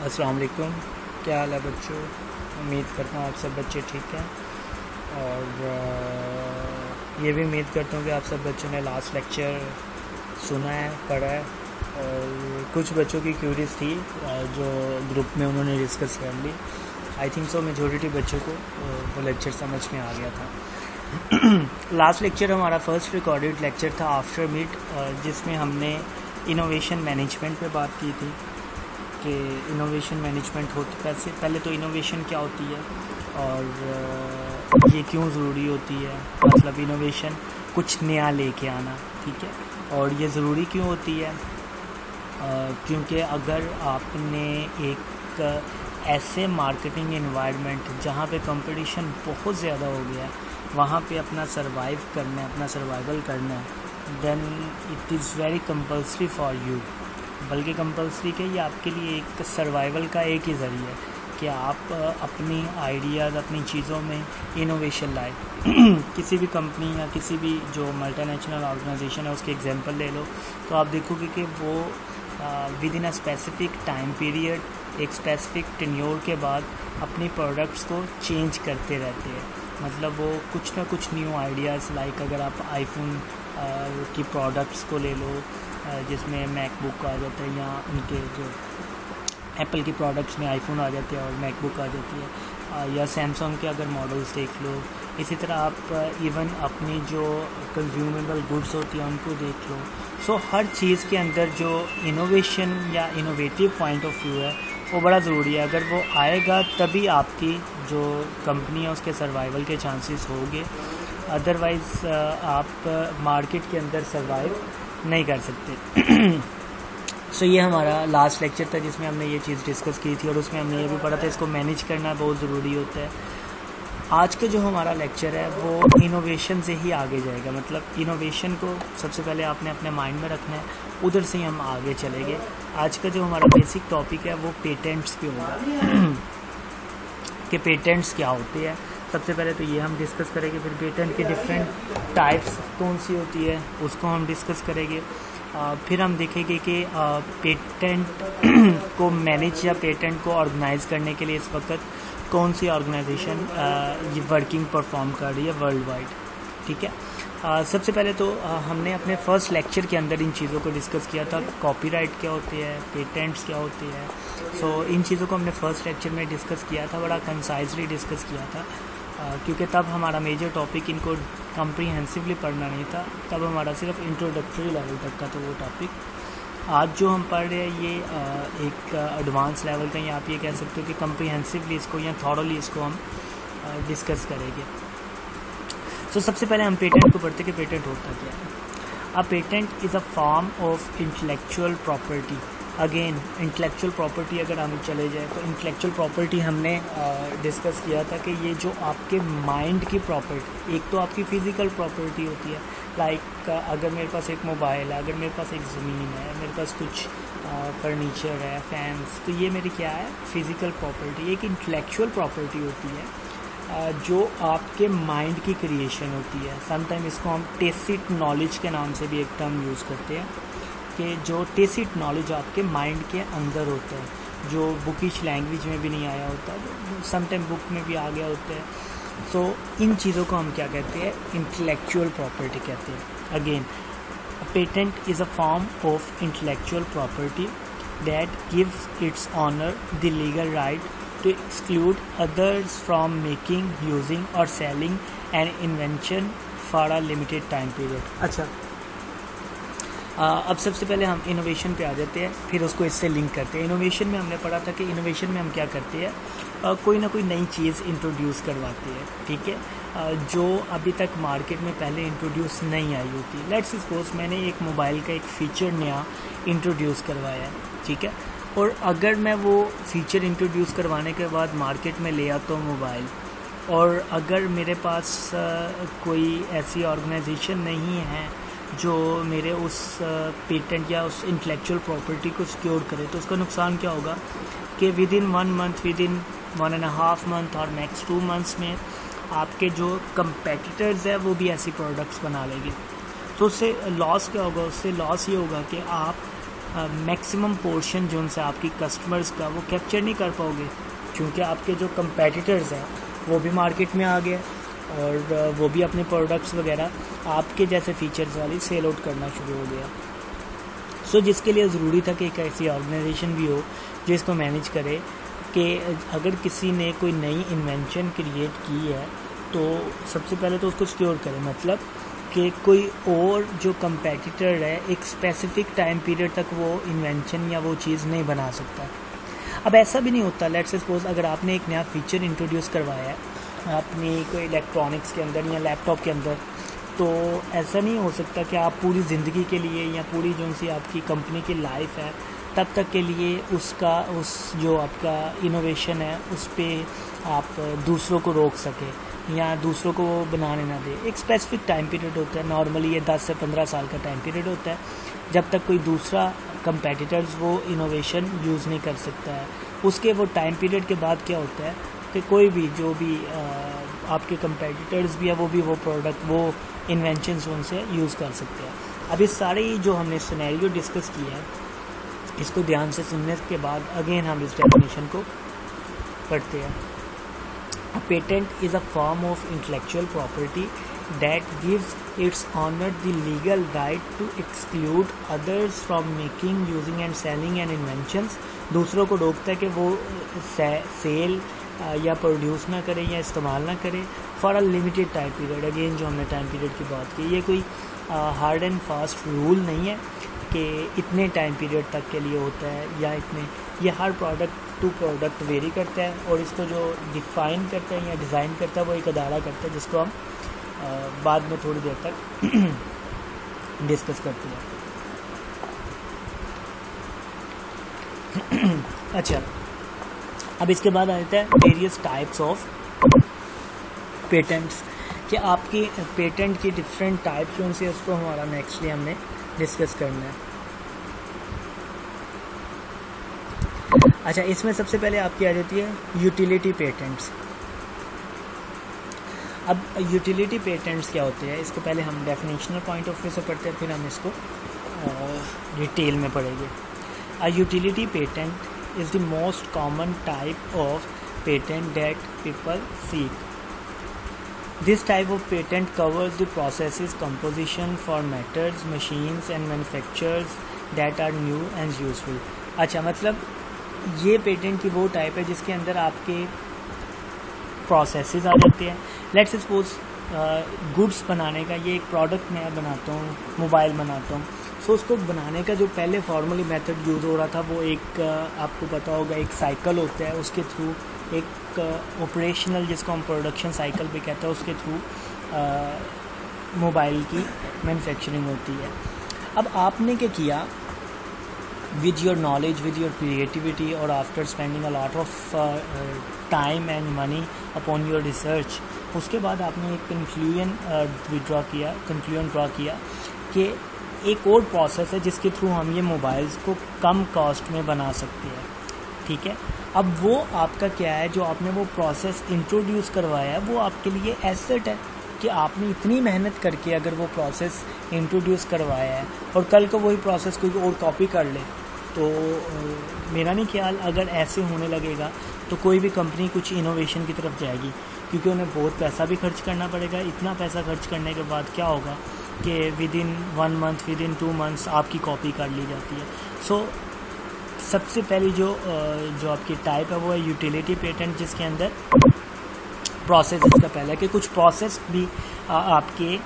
अस्सलाम वालेकुम। क्या हाल है बच्चों? उम्मीद करता हूँ आप सब बच्चे ठीक हैं और ये भी उम्मीद करता हूँ कि आप सब बच्चों ने लास्ट लेक्चर सुना है, पढ़ा है और कुछ बच्चों की क्यूरीज थी जो ग्रुप में उन्होंने डिस्कस कर ली। आई थिंक सो मेजॉरिटी बच्चों को वो लेक्चर समझ में आ गया था। लास्ट लेक्चर हमारा फर्स्ट रिकॉर्डेड लेक्चर था आफ्टर मीट, जिसमें हमने इनोवेशन मैनेजमेंट पे बात की थी कि इनोवेशन मैनेजमेंट होती कैसे, पहले तो इनोवेशन क्या होती है और ये क्यों ज़रूरी होती है, मतलब इनोवेशन कुछ नया लेके आना, ठीक है। और ये ज़रूरी क्यों होती है? क्योंकि अगर आपने एक ऐसे मार्केटिंग एनवायरनमेंट जहाँ पे कंपटीशन बहुत ज़्यादा हो गया है, वहाँ पे अपना सर्वाइव करना है, अपना सर्वाइवल करना है, then it is very compulsory for you. बल्कि कंपल्सरी के ये आपके लिए एक सर्वाइवल का एक ही ज़रिया है कि आप अपनी आइडियाज़, अपनी चीज़ों में इनोवेशन लाए। किसी भी कंपनी या किसी भी जो मल्टीनेशनल ऑर्गेनाइजेशन है उसके एग्जांपल ले लो तो आप देखोगे कि वो with in a specific time period, एक स्पेसिफिक टेन्योर के बाद अपनी प्रोडक्ट्स को चेंज करते रहते हैं। मतलब वो कुछ ना कुछ न्यू आइडियाज़, लाइक अगर आप आईफोन की प्रोडक्ट्स को ले लो जिसमें मैकबुक आ जाता है, या उनके जो एप्पल की प्रोडक्ट्स में आईफोन आ जाते हैं और मैकबुक आ जाती है, या सैमसंग के अगर मॉडल्स देख लो। इसी तरह आप इवन अपनी जो कंज्यूमेबल गुड्स होती हैं उनको देख लो। सो हर चीज़ के अंदर जो इनोवेशन या इनोवेटिव पॉइंट ऑफ व्यू है वो बड़ा ज़रूरी है। अगर वो आएगा तभी आपकी जो कंपनी है उसके सर्वाइवल के चांसेस होंगे, अदरवाइज़ आप मार्केट के अंदर सर्वाइव नहीं कर सकते। सो ये हमारा लास्ट लेक्चर था जिसमें हमने ये चीज़ डिस्कस की थी और उसमें हमने ये भी पढ़ा था इसको मैनेज करना बहुत ज़रूरी होता है। आज का जो हमारा लेक्चर है वो इनोवेशन से ही आगे जाएगा। मतलब इनोवेशन को सबसे पहले आपने अपने माइंड में रखना है, उधर से ही हम आगे चलेंगे। आज का जो हमारा बेसिक टॉपिक है वो पेटेंट्स पे होगा कि पेटेंट्स क्या होते हैं। सबसे पहले तो ये हम डिस्कस करेंगे, फिर पेटेंट के डिफरेंट टाइप्स कौन सी होती है उसको हम डिस्कस करेंगे। फिर हम देखेंगे कि पेटेंट को मैनेज या पेटेंट को ऑर्गेनाइज करने के लिए इस वक्त कौन सी ऑर्गेनाइजेशन ये वर्किंग परफॉर्म कर रही है वर्ल्ड वाइड, ठीक है। सबसे पहले तो हमने अपने फर्स्ट लेक्चर के अंदर इन चीज़ों को डिस्कस किया था। कॉपीराइट क्या होती है, पेटेंट्स क्या होती है। सो इन चीज़ों को हमने फर्स्ट लेक्चर में डिस्कस किया था, बड़ा कंसाइजली डिस्कस किया था, क्योंकि तब हमारा मेजर टॉपिक इनको कम्प्रीहेंसिवली पढ़ना नहीं था, तब हमारा सिर्फ इंट्रोडक्टरी लेवल तक का तो वो टॉपिक। आज जो हम पढ़ रहे हैं ये एक एडवांस लेवल का, या आप ये कह सकते हो कि कम्प्रीहेंसिवली इसको या थॉरली इसको हम डिस्कस करेंगे। सो सबसे पहले हम पेटेंट को पढ़ते कि पेटेंट होता क्या है। A patent is a form of intellectual property. Again intellectual property अगर हम चले जाए तो इंटेलेक्चुअल प्रॉपर्टी हमने डिस्कस किया था कि ये जो आपके माइंड की प्रॉपर्टी, एक तो आपकी फ़िज़िकल प्रॉपर्टी होती है, लाइक अगर मेरे पास एक मोबाइल है, अगर मेरे पास एक ज़मीन है, मेरे पास कुछ फर्नीचर है, फैंस, तो ये मेरी क्या है, फ़िज़िकल प्रॉपर्टी। एक इंटेलेक्चुअल प्रॉपर्टी होती है जो आपके माइंड की क्रिएशन होती है। समटाइम इसको हम टेसिट नॉलेज के नाम से भी एक टर्म यूज़ करते हैं कि जो टेसिट नॉलेज आपके माइंड के अंदर होता है, जो बुकिश लैंग्वेज में भी नहीं आया होता, समटाइम बुक में भी आ गया होता है। सो इन चीज़ों को हम क्या कहते हैं, इंटेलेक्चुअल प्रॉपर्टी कहते हैं। Again patent is a form of intellectual property that gives its owner the legal right to exclude others from making, using or selling an invention for a limited time period। अच्छा, अब सबसे पहले हम innovation पे आ जाते हैं, फिर उसको इससे लिंक करते हैं। इनोवेशन में हमने पढ़ा था कि इनोवेशन में हम क्या करते हैं, कोई ना कोई नई चीज़ इंट्रोड्यूस करवाते हैं, ठीक है, जो अभी तक मार्केट में पहले इंट्रोड्यूस नहीं आई होती। लेट्स सपोज मैंने एक मोबाइल का एक फ़ीचर नया इंट्रोड्यूस करवाया है, ठीक है, और अगर मैं वो फ़ीचर इंट्रोड्यूस करवाने के बाद मार्केट में ले आता हूँ मोबाइल, और अगर मेरे पास कोई ऐसी ऑर्गेनाइजेशन नहीं है जो मेरे उस पेटेंट या उस इंटेलेक्चुअल प्रॉपर्टी को सिक्योर करे, तो उसका नुकसान क्या होगा कि with in 1 month, with in 1.5 month और नेक्स्ट 2 मंथ्स में आपके जो कंपेटिटर्स है वो भी ऐसी प्रोडक्ट्स बना लेंगे। तो उससे लॉस क्या होगा? उससे लॉस ये होगा कि आप मैक्सिमम पोर्शन जो उनसे आपकी कस्टमर्स का वो कैप्चर नहीं कर पाओगे, क्योंकि आपके जो कंपेटिटर्स हैं वो भी मार्केट में आ गए और वो भी अपने प्रोडक्ट्स वगैरह आपके जैसे फीचर्स वाली सेल आउट करना शुरू हो गया। सो जिसके लिए ज़रूरी था कि एक ऐसी ऑर्गेनाइजेशन भी हो जो इसको मैनेज करे कि अगर किसी ने कोई नई इन्वेंशन क्रिएट की है तो सबसे पहले तो उसको सिक्योर करे, मतलब कि कोई और जो कंपेटिटर है एक स्पेसिफिक टाइम पीरियड तक वो इन्वेंशन या वो चीज़ नहीं बना सकता। अब ऐसा भी नहीं होता, लेट्स सपोज अगर आपने एक नया फीचर इंट्रोड्यूस करवाया है अपनी कोई इलेक्ट्रॉनिक्स के अंदर या लैपटॉप के अंदर, तो ऐसा नहीं हो सकता कि आप पूरी ज़िंदगी के लिए या पूरी जो सी आपकी कंपनी की लाइफ है तब तक के लिए उसका उस जो आपका इनोवेशन है उस पर आप दूसरों को रोक सके या दूसरों को वो बनाने ना दे। एक स्पेसिफिक टाइम पीरियड होता है, नॉर्मली ये 10 से 15 साल का टाइम पीरियड होता है जब तक कोई दूसरा कंपेटिटर्स वो इनोवेशन यूज़ नहीं कर सकता है। उसके वो टाइम पीरियड के बाद क्या होता है कि कोई भी जो भी आपके कंपेटिटर्स भी है वो भी वो प्रोडक्ट वो इन्वेंशंस उनसे यूज़ कर सकते हैं। अब इस सारे जो हमने सिनेरियो डिस्कस किया है इसको ध्यान से सुनने के बाद अगेन हम इस डेफिनेशन को पढ़ते हैं। A patent is a form of intellectual property that gives its owner the legal right to exclude others from making, using and selling an inventions। दूसरों को रोकता है कि वो सेल या प्रोड्यूस ना करे या इस्तेमाल ना करे for a limited time period. Again जो हमने टाइम पीरियड की बात की, ये कोई हार्ड एंड फास्ट रूल नहीं है कि इतने टाइम पीरियड तक के लिए होता है या इतने, ये हर प्रोडक्ट टू प्रोडक्ट वेरी करता है और इसको जो डिफ़ाइन करता है या डिज़ाइन करता है वो एक अदारा करता है जिसको हम बाद में थोड़ी देर तक डिस्कस करते हैं। अच्छा, अब इसके बाद आ जाता है वेरियस टाइप्स ऑफ पेटेंट्स, कि आपकी पेटेंट की डिफरेंट टाइप्स जो उनसे उसको हमारा नेक्स्टली हमने डिस्कस करना है। अच्छा, इसमें सबसे पहले आपकी आ जाती है यूटिलिटी पेटेंट्स। अब यूटिलिटी पेटेंट्स क्या होते हैं इसको पहले हम डेफिनेशनल पॉइंट ऑफ व्यू से पढ़ते हैं, फिर हम इसको डिटेल में पढ़ेंगे। अ utility patent is the most common type of patent that people seek. This type of patent covers the processes, composition for matters, machines and manufacturers that are new and useful। अच्छा, मतलब ये patent की वो type है जिसके अंदर आपके processes आ जाते हैं। लेट्स सपोज गुड्स बनाने का, ये एक प्रोडक्ट मैं बनाता हूँ, मोबाइल बनाता हूँ, सो उसको बनाने का जो पहले फॉर्मली मेथड यूज़ हो रहा था वो एक आपको पता होगा एक साइकिल होता है, उसके थ्रू एक ऑपरेशनल जिसको हम प्रोडक्शन साइकिल भी कहते हैं उसके थ्रू मोबाइल की मैन्युफैक्चरिंग होती है। अब आपने क्या किया with your knowledge, with your creativity और after spending a lot of time and money upon your research, उसके बाद आपने एक कंक्लूजन ड्रॉ किया कि एक और प्रोसेस है जिसके थ्रू हम ये मोबाइल्स को कम कॉस्ट में बना सकते हैं। ठीक है, अब वो आपका क्या है, जो आपने वो प्रोसेस इंट्रोड्यूस करवाया है वो आपके लिए एसेट है कि आपने इतनी मेहनत करके अगर वो प्रोसेस इंट्रोड्यूस करवाया है और कल को वही प्रोसेस कोई और कॉपी कर ले, तो मेरा नहीं ख्याल अगर ऐसे होने लगेगा तो कोई भी कंपनी कुछ इनोवेशन की तरफ जाएगी, क्योंकि उन्हें बहुत पैसा भी खर्च करना पड़ेगा। इतना पैसा खर्च करने के बाद क्या होगा कि with in 1 month, with in 2 months आपकी कॉपी कर ली जाती है। सो सबसे पहली जो आपकी टाइप है वो है यूटिलिटी पेटेंट, जिसके अंदर प्रोसेस इसका पहला है कि कुछ प्रोसेस भी आपके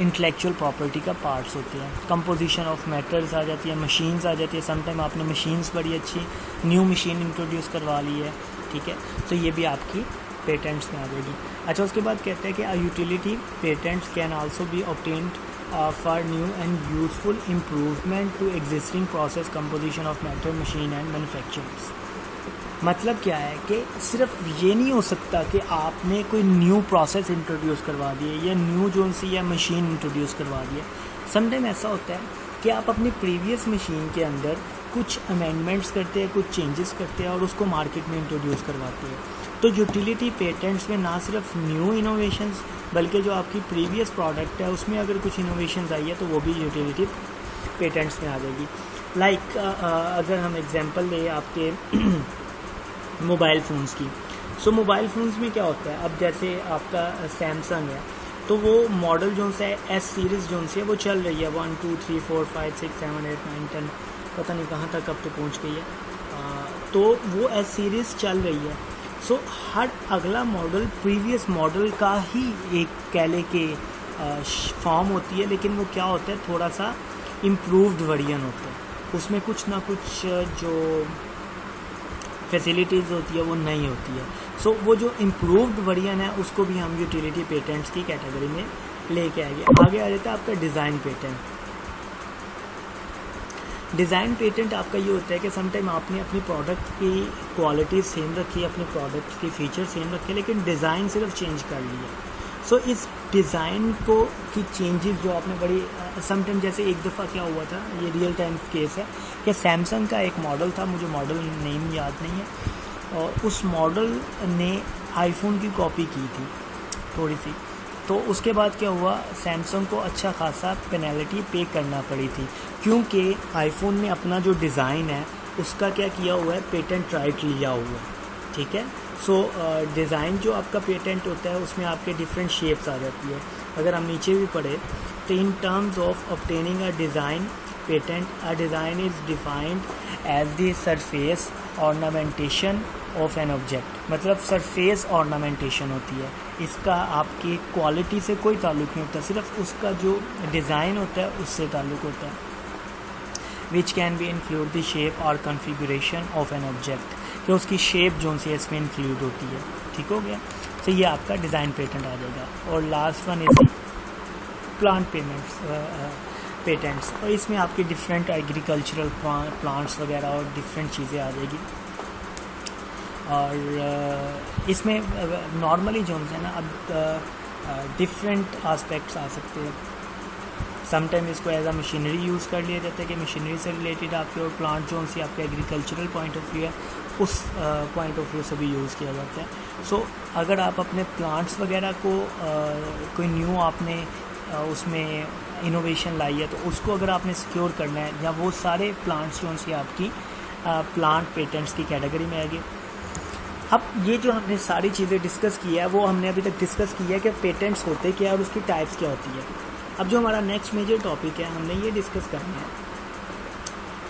इंटेलेक्चुअल प्रॉपर्टी का पार्ट्स होते हैं। कंपोजिशन ऑफ मैटर्स आ जाती है, मशीन्स आ जाती है, समटाइम आपने मशीन्स बड़ी अच्छी न्यू मशीन इंट्रोड्यूस करवा ली है, ठीक है, तो ये भी आपकी पेटेंट्स में आ जाएगी। अच्छा, उसके बाद कहते हैं कि utility patents can also be obtained for new and useful improvement to existing process, composition of matter, machine and manufacturing. मतलब क्या है कि सिर्फ ये नहीं हो सकता कि आपने कोई न्यू प्रोसेस इंट्रोड्यूस करवा दिए या न्यू जो सी या मशीन इंट्रोड्यूस करवा दिए। समटाइम ऐसा होता है कि आप अपनी प्रीवियस मशीन के अंदर कुछ अमेंडमेंट्स करते हैं, कुछ चेंजेस करते हैं और उसको मार्केट में इंट्रोड्यूस करवाते हैं। तो यूटिलिटी पेटेंट्स में ना सिर्फ न्यू इनोवेशंस बल्कि जो आपकी प्रीवियस प्रोडक्ट है उसमें अगर कुछ इनोवेशंस आई है तो वो भी यूटिलिटी पेटेंट्स में आ जाएगी। लाइक अगर हम एग्जांपल लें आपके मोबाइल फ़ोन्स की, सो मोबाइल फ़ोन्स में क्या होता है, अब जैसे आपका सैमसंग है तो वो मॉडल जो सा है एस सीरीज़ जो सी है वो चल रही है 1 2 3 4 5 6 7 8 9 10 पता नहीं कहाँ तक अब तो पहुँच गई है, तो वो एस सीरीज़ चल रही है। सो हर अगला मॉडल प्रीवियस मॉडल का ही एक कहले के फॉर्म होती है, लेकिन वो क्या होता है थोड़ा सा इम्प्रूव्ड वर्जन होता है, उसमें कुछ ना कुछ जो फैसिलिटीज़ होती है वो नहीं होती है। सो वो जो इम्प्रूव्ड वर्जन है उसको भी हम यूटिलिटी पेटेंट्स की कैटेगरी में लेके आएंगे। आगे आ जाता है आपका डिज़ाइन पेटेंट। डिज़ाइन पेटेंट आपका ये होता है कि समटाइम आपने अपनी प्रोडक्ट की क्वालिटी सेम रखी, अपने प्रोडक्ट की फीचर सेम रखे, लेकिन डिज़ाइन सिर्फ चेंज कर लिया। सो इस डिज़ाइन को की चेंजेस जो आपने बड़ी समटाइम, जैसे एक दफ़ा क्या हुआ था, ये रियल टाइम केस है कि सैमसंग का एक मॉडल था, मुझे मॉडल नेम याद नहीं है, और उस मॉडल ने आईफोन की कॉपी की थी थोड़ी सी, तो उसके बाद क्या हुआ, सैमसंग को अच्छा खासा पेनल्टी पे करना पड़ी थी, क्योंकि आईफोन ने अपना जो डिज़ाइन है उसका क्या किया हुआ है, पेटेंट राइट लिया हुआ है, ठीक है। सो डिज़ाइन जो आपका पेटेंट होता है उसमें आपके डिफरेंट शेप्स आ जाती है। अगर हम नीचे भी पढ़े तो in terms of obtaining a design patent, a design is defined as the surface ornamentation of an object, मतलब सरफेस ऑर्नामेंटेशन होती है, इसका आपकी क्वालिटी से कोई ताल्लुक़ नहीं होता, सिर्फ उसका जो डिज़ाइन होता है उससे ताल्लुक़ होता है। Which can be include the shape और कॉन्फ़िगरेशन ऑफ एन ऑब्जेक्ट, कि उसकी शेप जो सी इसमें इंक्लूड होती है, ठीक हो गया। तो ये आपका डिज़ाइन पेटेंट आ जाएगा। और last one is plant patents, और इसमें आपके डिफरेंट एग्रीकल्चरल प्लांट्स वगैरह और डिफरेंट चीज़ें आ जाएगी। और इसमें नॉर्मली जो है ना, अब डिफरेंट आस्पेक्ट्स आ सकते हैं। समटाइम इसको एज अ मशीनरी यूज़ कर लिया जाता है कि मशीनरी से रिलेटेड आपके, और प्लांट जो सी आपके एग्रीकल्चरल पॉइंट ऑफ व्यू है उस पॉइंट ऑफ व्यू से भी यूज़ किया जाता है। सो अगर आप अपने प्लांट्स वगैरह को कोई न्यू आपने उसमें इनोवेशन लाई है, तो उसको अगर आपने सिक्योर करना है, या वो सारे प्लांट्स जो सी आपकी प्लांट पेटेंट्स की कैटेगरी में आएगी। अब ये जो हमने सारी चीज़ें डिस्कस की है वो हमने अभी तक डिस्कस की है कि पेटेंट्स होते क्या और उसकी टाइप्स क्या होती है। अब जो हमारा नेक्स्ट मेजर टॉपिक है, हमने ये डिस्कस करना है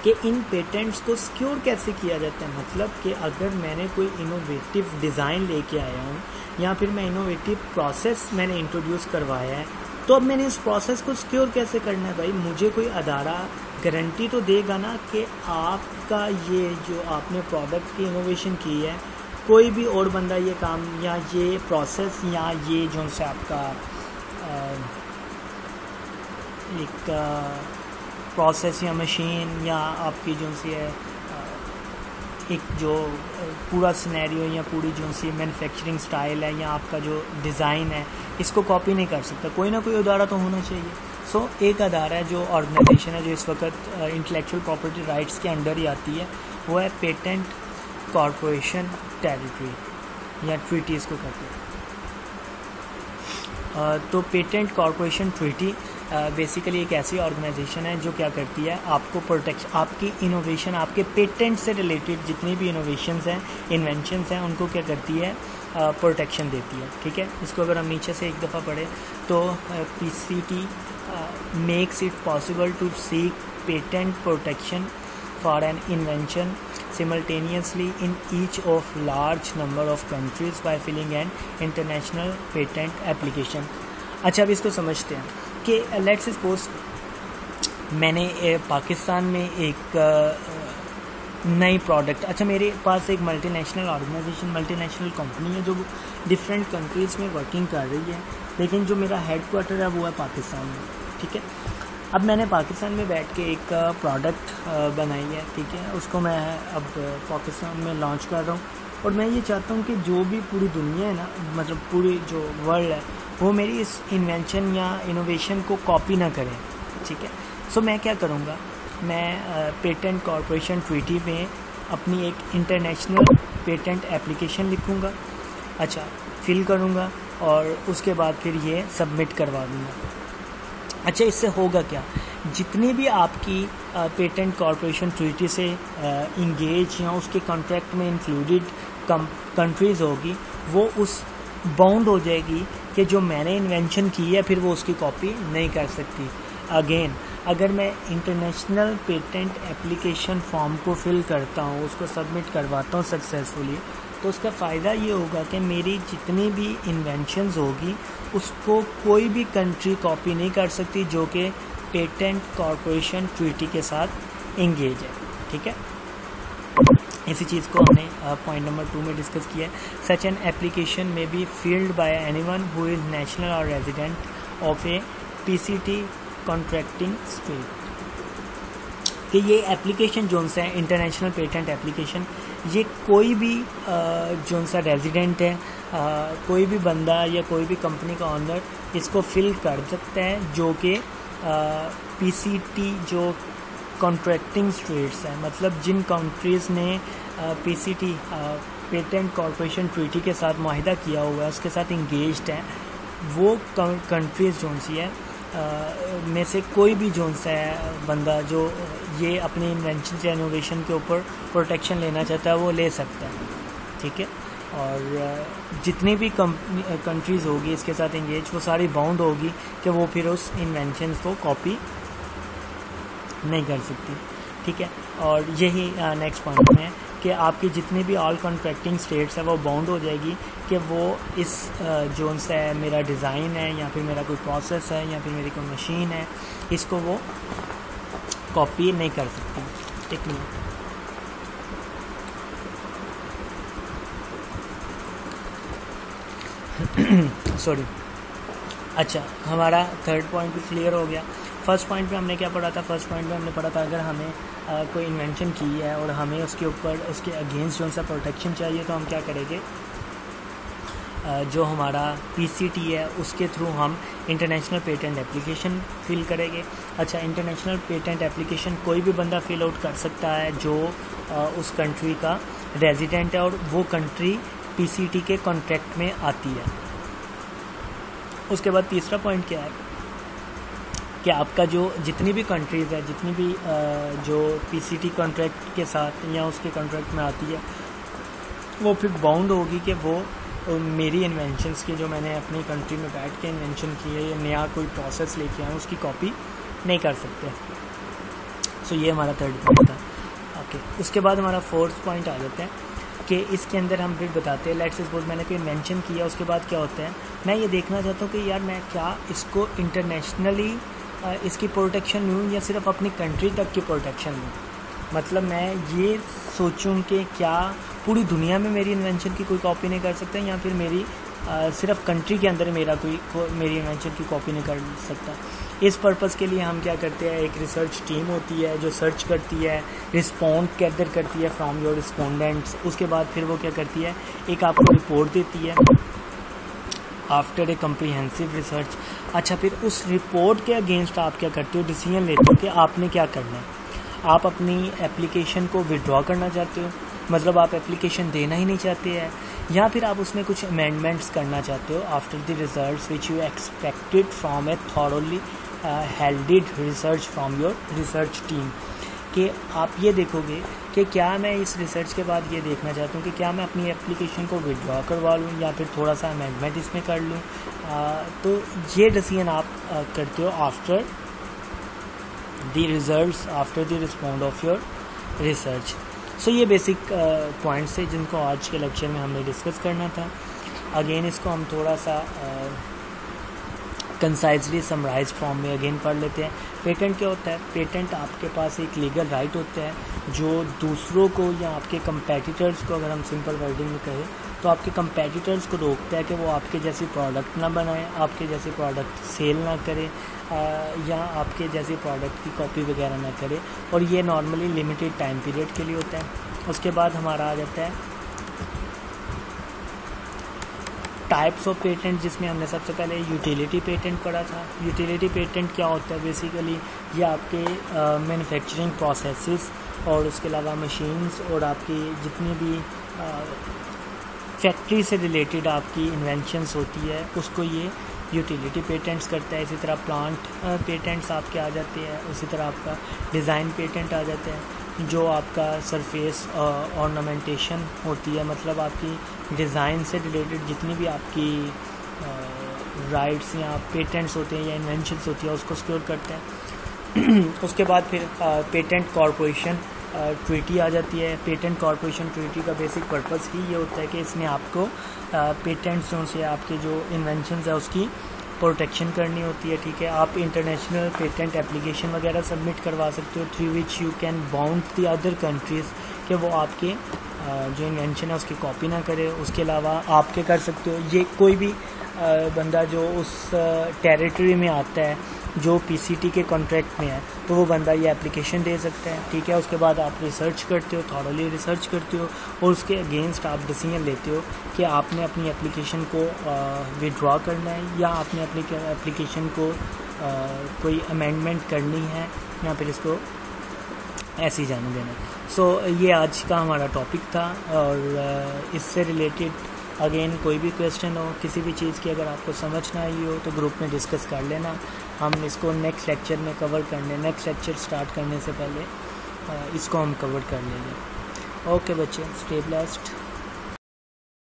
कि इन पेटेंट्स को सिक्योर कैसे किया जाता है। मतलब कि अगर मैंने कोई इनोवेटिव डिज़ाइन लेके आया हूँ, या फिर मैं इनोवेटिव प्रोसेस मैंने इंट्रोड्यूस करवाया है, तो अब मैंने इस प्रोसेस को सिक्योर कैसे करना है। भाई मुझे कोई अदारा गारंटी तो देगा ना कि आपका ये जो आपने प्रोडक्ट की इनोवेशन की है, कोई भी और बंदा ये काम या ये प्रोसेस या ये जो से आपका एक प्रोसेस या मशीन या आपकी जो सी है एक जो पूरा सिनेरियो या पूरी जो सी मैन्युफैक्चरिंग स्टाइल है या आपका जो डिज़ाइन है, इसको कॉपी नहीं कर सकता, कोई ना कोई अदारा तो होना चाहिए। सो एक अदारा है जो ऑर्गेनाइजेशन है जो इस वक्त इंटेलेक्चुअल प्रॉपर्टी राइट्स के अंडर ही आती है, वो है पेटेंट कॉर्पोरेशन टेरिटरी या ट्रीटी इसको कहते हैं। तो पेटेंट कॉर्पोरेशन ट्रीटी बेसिकली एक ऐसी ऑर्गेनाइजेशन है जो क्या करती है, आपको प्रोटेक्शन, आपकी इनोवेशन, आपके पेटेंट से रिलेटेड जितनी भी इनोवेशंस हैं, इन्वेंशंस हैं, उनको क्या करती है, प्रोटेक्शन देती है, ठीक है। इसको अगर हम नीचे से एक दफ़ा पढ़ें तो PCT makes it possible to seek patent protection for an invention simultaneously in each of large number of countries by filing an international patent application। अच्छा, अब इसको समझते हैं कि लेट्स सपोज मैंने पाकिस्तान में एक नई प्रोडक्ट, अच्छा मेरे पास एक मल्टीनेशनल ऑर्गेनाइजेशन, मल्टीनेशनल कंपनी है जो डिफरेंट कंट्रीज़ में वर्किंग कर रही है, लेकिन जो मेरा हेडक्वार्टर है वो है पाकिस्तान में, ठीक है। अब मैंने पाकिस्तान में बैठ के एक प्रोडक्ट बनाई है, ठीक है, उसको मैं अब पाकिस्तान में लॉन्च कर रहा हूँ, और मैं ये चाहता हूँ कि जो भी पूरी दुनिया है ना, मतलब पूरी जो वर्ल्ड है, वो मेरी इस इन्वेंशन या इनोवेशन को कॉपी ना करें, ठीक है। सो मैं क्या करूँगा, मैं पेटेंट कॉर्पोरेशन ट्रीटी में अपनी एक इंटरनेशनल पेटेंट एप्लीकेशन लिखूँगा, अच्छा फिल करूँगा, और उसके बाद फिर ये सबमिट करवा दूँगा। अच्छा, इससे होगा क्या, जितनी भी आपकी पेटेंट कॉर्पोरेशन ट्रीटी से इंगेज या उसके कॉन्ट्रैक्ट में इंक्लूडेड कंट्रीज़ होगी, वो उस बाउंड हो जाएगी कि जो मैंने इन्वेंशन की है फिर वो उसकी कॉपी नहीं कर सकती। अगेन, अगर मैं इंटरनेशनल पेटेंट एप्लीकेशन फॉर्म को फिल करता हूँ, उसको सबमिट करवाता हूँ सक्सेसफुली, तो उसका फ़ायदा ये होगा कि मेरी जितनी भी इन्वेंशंस होगी उसको कोई भी कंट्री कॉपी नहीं कर सकती जो कि पेटेंट कॉर्पोरेशन ट्रीटी के साथ इंगेज है। ठीक है, इसी चीज़ को हमने पॉइंट नंबर 2 में डिस्कस किया है। सच एन एप्लीकेशन में be filed by anyone who is national और resident of a PCT contracting state. कि ये एप्लीकेशन जोन सा है, इंटरनेशनल पेटेंट एप्लीकेशन, ये कोई भी जोन सा रेजिडेंट है, कोई भी बंदा या कोई भी कंपनी का ऑनर इसको फिल कर सकता है जो कि पीसीटी जो कॉन्ट्रैक्टिंग स्टेट्स हैं, मतलब जिन कंट्रीज़ ने पीसीटी पेटेंट कॉर्पोरेशन ट्रीटी के साथ मुआहिदा किया हुआ है, उसके साथ इंगेज्ड है, वो कंट्रीज़ जोन सी है में से कोई भी जोन सा है बंदा जो ये अपनी इन्वेंशन या इनोवेशन के ऊपर प्रोटेक्शन लेना चाहता है वो ले सकता है। ठीक है, और जितनी भी कंट्रीज़ होगी इसके साथ इंगेज, वो सारी बाउंड होगी कि वो फिर उस इन्वेंशन को कॉपी नहीं कर सकती। ठीक है, और यही नेक्स्ट पॉइंट में है कि आपकी जितनी भी ऑल कॉन्ट्रैक्टिंग स्टेट्स है वो बाउंड हो जाएगी कि वो इस जोन से है, मेरा डिज़ाइन है या फिर मेरा कोई प्रोसेस है या फिर मेरी कोई मशीन है, इसको वो कॉपी नहीं कर सकती। ठीक नहीं, सॉरी। अच्छा, हमारा थर्ड पॉइंट भी क्लियर हो गया। फर्स्ट पॉइंट पे हमने क्या पढ़ा था? फर्स्ट पॉइंट पे हमने पढ़ा था अगर हमें कोई इन्वेंशन की है और हमें उसके ऊपर उसके अगेंस्ट जो सा प्रोटेक्शन चाहिए तो हम क्या करेंगे, जो हमारा पीसीटी है उसके थ्रू हम इंटरनेशनल पेटेंट एप्लीकेशन फिल करेंगे। अच्छा, इंटरनेशनल पेटेंट एप्लीकेशन कोई भी बंदा फिल आउट कर सकता है जो उस कंट्री का रेजिडेंट है और वो कंट्री पीसीटी के कॉन्ट्रैक्ट में आती है। उसके बाद तीसरा पॉइंट क्या है कि आपका जो जितनी भी कंट्रीज़ है, जितनी भी जो पीसीटी कॉन्ट्रैक्ट के साथ या उसके कॉन्ट्रैक्ट में आती है, वो फिर बाउंड होगी कि वो मेरी इन्वेंशंस की जो मैंने अपनी कंट्री में बैठ के इन्वेंशन की है या नया कोई प्रोसेस लेके आए उसकी कॉपी नहीं कर सकते। सो ये हमारा थर्ड पॉइंट था। ओके, उसके बाद हमारा फोर्थ पॉइंट आ जाता है कि इसके अंदर हम फिर बताते हैं, लेट्स सपोज मैंने कोई इन्वेंशन किया, उसके बाद क्या होता है, मैं ये देखना चाहता हूँ कि यार मैं क्या इसको इंटरनेशनली इसकी प्रोटेक्शन लूँ या सिर्फ अपनी कंट्री तक की प्रोटेक्शन लूँ। मतलब मैं ये सोचूं कि क्या पूरी दुनिया में मेरी इन्वेंशन की कोई कॉपी नहीं कर सकता या फिर मेरी सिर्फ कंट्री के अंदर मेरा मेरी इन्वेंशन की कॉपी नहीं कर सकता। इस पर्पज़ के लिए हम क्या करते हैं, एक रिसर्च टीम होती है जो सर्च करती है, रिस्पॉन्ड गैदर करती है फ्रॉम योर रिस्पोंडेंट्स। उसके बाद फिर वो क्या करती है, एक आपको रिपोर्ट देती है आफ्टर ए कम्प्रीहेंसिव रिसर्च। अच्छा, फिर उस रिपोर्ट के अगेंस्ट आप क्या करते हो, डिसीजन लेते हो कि आपने क्या करना है। आप अपनी एप्लीकेशन को विड्रॉ करना चाहते हो, मतलब आप एप्लीकेशन देना ही नहीं चाहते हैं, या फिर आप उसमें कुछ अमेंडमेंट्स करना चाहते हो after the results which you expected from a thoroughly held research from your research team. कि आप ये देखोगे कि क्या मैं इस रिसर्च के बाद ये देखना चाहता हूँ कि क्या मैं अपनी एप्लीकेशन को विड्रॉ करवा लूँ या फिर थोड़ा सा अमेंडमेंट इसमें कर लूँ। तो ये डिसीजन आप करते हो after the results, after the respond of your research. So ये बेसिक पॉइंट्स है जिनको आज के लेक्चर में हमने डिस्कस करना था। अगेन इसको हम थोड़ा सा कंसाइजली समराइज फॉर्म में अगेन पढ़ लेते हैं। पेटेंट क्या होता है? पेटेंट आपके पास एक लीगल राइट होता है जो दूसरों को या आपके कंपेटिटर्स को, अगर हम सिंपल वर्डिंग में कहें तो आपके कंपेटिटर्स को रोकता है कि वो आपके जैसी प्रोडक्ट ना बनाएं, आपके जैसे प्रोडक्ट सेल ना करें या आपके जैसे प्रोडक्ट की कॉपी वगैरह ना करें। और ये नॉर्मली लिमिटेड टाइम पीरियड के लिए होता है। उसके बाद हमारा आ जाता है टाइप्स ऑफ पेटेंट, जिसमें हमने सबसे पहले यूटिलिटी पेटेंट पढ़ा था। यूटिलिटी पेटेंट क्या होता है? बेसिकली ये आपके मैन्युफैक्चरिंग प्रोसेसेस और उसके अलावा मशीन्स और आपकी जितनी भी फैक्ट्री से रिलेटेड आपकी इन्वेंशंस होती है उसको ये यूटिलिटी पेटेंट्स करता है, इसी तरह प्लांट पेटेंट्स आपके आ जाते हैं, उसी तरह आपका डिज़ाइन पेटेंट आ जाते हैं, जो आपका सरफेस ऑर्नामेंटेशन होती है, मतलब आपकी डिज़ाइन से रिलेटेड जितनी भी आपकी राइट्स या पेटेंट्स होते हैं या इन्वेंशंस होती है उसको सिक्योर करते हैं। उसके बाद फिर पेटेंट कॉर्पोरेशन ट्रीटी आ जाती है। पेटेंट कॉर्पोरेशन ट्रीटी का बेसिक पर्पस ही ये होता है कि इसने आपको पेटेंट्सों से आपके जो इन्वेंशंस है उसकी प्रोटेक्शन करनी होती है, ठीक है। आप इंटरनेशनल पेटेंट एप्लीकेशन वगैरह सबमिट करवा सकते हो through which you can bound the other countries कि वो आपके जो इन्वेंशन है उसकी कॉपी ना करे। उसके अलावा आपके कर सकते हो, ये कोई भी बंदा जो उस टेरिटरी में आता है जो पीसीटी के कॉन्ट्रैक्ट में है, तो वो बंदा ये एप्लीकेशन दे सकता है, ठीक है। उसके बाद आप रिसर्च करते हो, थॉरली रिसर्च करते हो और उसके अगेंस्ट आप डिसीजन लेते हो कि आपने अपनी एप्लीकेशन को विड्रॉ करना है या आपने अपनी एप्लीकेशन को कोई अमेंडमेंट करनी है या फिर इसको ऐसे ही जाने देना। सो ये आज का हमारा टॉपिक था और इससे रिलेटेड अगेन कोई भी क्वेश्चन हो किसी भी चीज़ की, अगर आपको समझ ना आई हो तो ग्रुप में डिस्कस कर लेना, हम इसको नेक्स्ट लेक्चर में कवर करने, नेक्स्ट लेक्चर स्टार्ट करने से पहले इसको हम कवर कर लेंगे। ओके बच्चे, स्टे ब्लेस्ड।